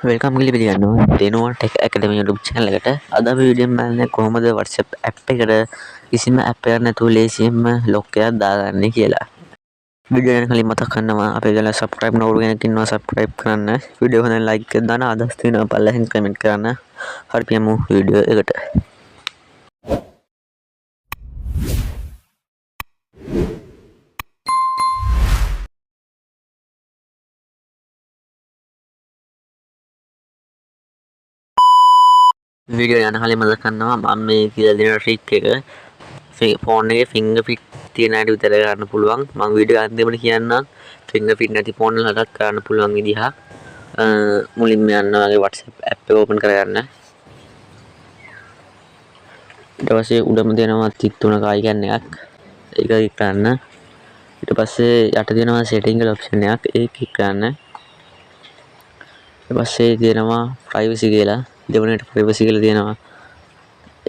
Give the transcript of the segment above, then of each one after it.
Welcome කියලා පිළිගන්නවා දෙනවා ටෙක් ඇකඩමි YouTube channel එකට. අද අපි වීඩියෝ එක බලන්නේ කොහොමද WhatsApp app එකට කිසිම app එකක් නැතුව ලේසියෙන්ම lock එකක් දාගන්නේ කියලා. වීඩියෝ එක කලින් මතක් කරනවා අපේ channel subscribe නොකරපු කෙනෙක් ඉන්නවා subscribe කරන්න. වීඩියෝ එක හොඳ like එකක් දාන්න අදහස් තියෙනවා පල්ලෙහෙන් comment කරන්න. හරි පියමු වීඩියෝ එකට. වීඩියෝ යන කලින් මතක් කරනවා මම මේ කියලා දෙන ට්‍රික් එක ෆෝන් එකේ fingerprint තියෙන අයට විතර ගන්න පුළුවන්. මම වීඩියෝ අන්තිමට කියන්නම් fingerprint නැති ෆෝන් වලටත් කරන්න පුළුවන් විදිහ. මුලින්ම යන්න වගේ WhatsApp app එක open කරගන්න. ඊට පස්සේ උඩම දෙනවා තිත් තුනක icon එකක්. ඒක ක්ලික් කරන්න. ඊට පස්සේ යට දෙනවා setting වල option එකක්. ඒක ක්ලික් කරන්න. ඊට පස්සේ දෙනවා privacy කියලා. දෙවෙනිට privacy කියලා දෙනවා.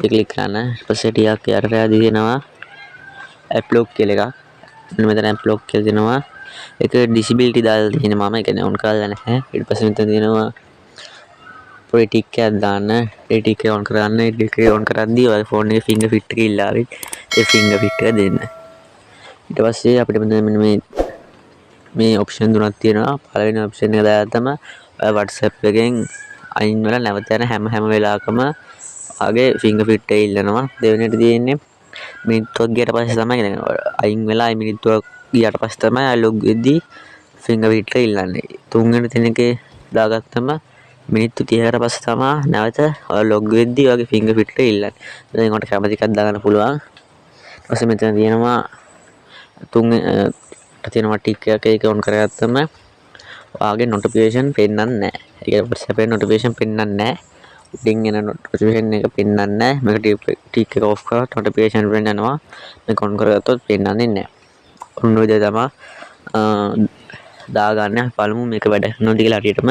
ඒක ක්ලික් කරන්න. ඊට පස්සේ ටිකක් යට දෙනවා app lock කියලා එකක්. මෙතන app lock කියලා දෙනවා. ඒක disability දාලා තියෙනවා මම. ඒ කියන්නේ on කරලා නැහැ. ඊට පස්සේ මෙතන දෙනවා පොඩි ටික් එකක් දාන්න. ඒ ටික් එක on කරන්න. ඒ ටික් එක on කරද්දී ඔය ෆෝන් එකේ fingerprint එක ඉල්ලාවි. ඒ fingerprint එක දෙන්න. ඊට පස්සේ අපිට මෙන්න මේ option තුනක් තියෙනවා. පළවෙනි option එක දාගත්තම ඔය WhatsApp එකෙන් අයින් වෙලා නැවත යන හැම වෙලාවකම ආගේ fingerprint එක ඉල්ලනවා. දෙවෙනිට තියෙන්නේ මිනිත්තුවක් ගියට පස්සේ තමයි අයින් වෙලා මිනිත්තුවක් ගියට පස්සේ තමයි log වෙද්දී fingerprint එක ඉල්ලන්නේ. තුන්වෙනි තැන එකේ දාගත්තම මිනිත්තු 30කට පස්සේ තමයි නැවත log වෙද්දී වගේ fingerprint එක ඉල්ලන්නේ. දැන් උන්ට කැමති එකක් දාගන්න පුළුවන්. ඊට පස්සේ මෙතන තියෙනවා තියෙනවා ටික් එකක් ඒක on කරගත්තම ඔයාගේ notification පෙන්නන්නේ නැහැ. ඒ කියන්නේ WhatsApp එකේ notification පෙන්නන්නේ නැහැ. උඩින් එන notification එක පෙන්නන්නේ නැහැ. මේක ටික් එක off කරලා notification පෙන්නනවා. මේක on කරගත්තොත් පෙන්නන්නේ නැහැ. ඔන්න ඔය දේ තමයි දාගන්න. පළමු මේක වැඩ කරනවා කියලා හරියටම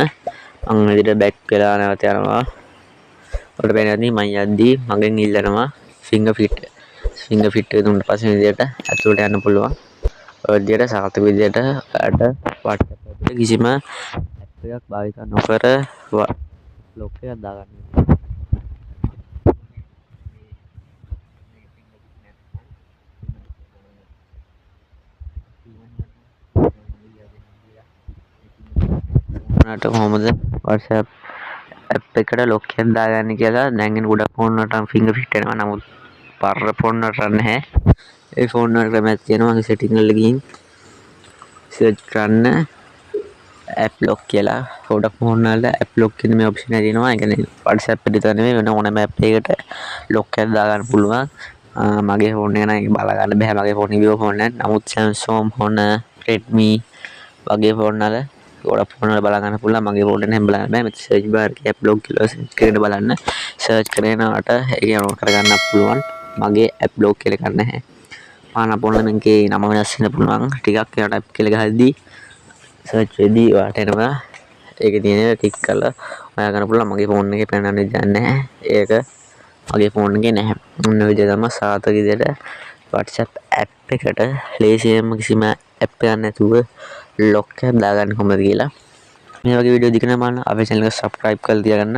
මම විදිහට back වෙලා නැවත යනවා. ඔකට පෙන්නන්නේ මම යද්දී මගෙන් ඉල්ලනවා fingerprint එක දුන්නා පස්සේ විදිහට ඇතුළට යන්න පුළුවන්. ඔය විදිහට සාර්ථක විදිහට WhatsApp එකට කිසිම app එකක් භාවිත නොකර lock එකක් දාගන්න. උනාට කොහොමද WhatsApp app එකට lock එකක් දාගන්නේ කියලා දැන් එන ගොඩක් ෆෝන් වලට fingerprint එනවා. නමුත් පරර ෆෝන් වලට නැහැ. ඒ ෆෝන් වල ක්‍රමයක් තියෙනවා. setting වල ගිහින් search කරන්න app lock කියලා. ගොඩක් ෆෝන් වල app lock කියන මේ option එක තියෙනවා. ඒ කියන්නේ WhatsApp එකට විතර නෙමෙයි වෙන ඕනෑම app එකකට lock එකක් දාගන්න පුළුවන්. මගේ ෆෝන් එක නම් ඒක බලා ගන්න බෑ. මගේ ෆෝන් එක Vivo ෆෝන් එකක්. නමුත් Samsung ෆෝන Redmi වගේ ෆෝන් වල ගොඩක් ෆෝන් වල බලා ගන්න පුළුවන්. මගේ ෆෝන් එකෙන් බලන්න බෑ. මෙතන search bar එකේ app lock කියලා search කරගෙන බලන්න. search කරනකොට ඒක on කරගන්න පුළුවන්. මගේ app lock කියලා එකක් නැහැ. පාන පොන්න මේකේ නම වෙනස් වෙන්න පුළුවන්. ටිකක් ඒකට app කියලා ගහද්දී search වෙද්දී ඔයාලට එනවා. ඒකේ තියෙන ටික් කරලා ඔයා ගන්න පුළුවන්. මගේ ෆෝන් එකේ පෙන්නන්නේ නැහැ. ඒක මගේ ෆෝන් එකේ නැහැ. මොන විදිහද තමයි සාර්ථක විදිහට WhatsApp app එකට ලේසියෙන්ම කිසිම app එකක් නැතුව lock එකක් දාගන්න කොහොමද කියලා. මේ වගේ වීඩියෝ දිගටම බලන්න අපේ channel එක subscribe කරලා තියාගන්න.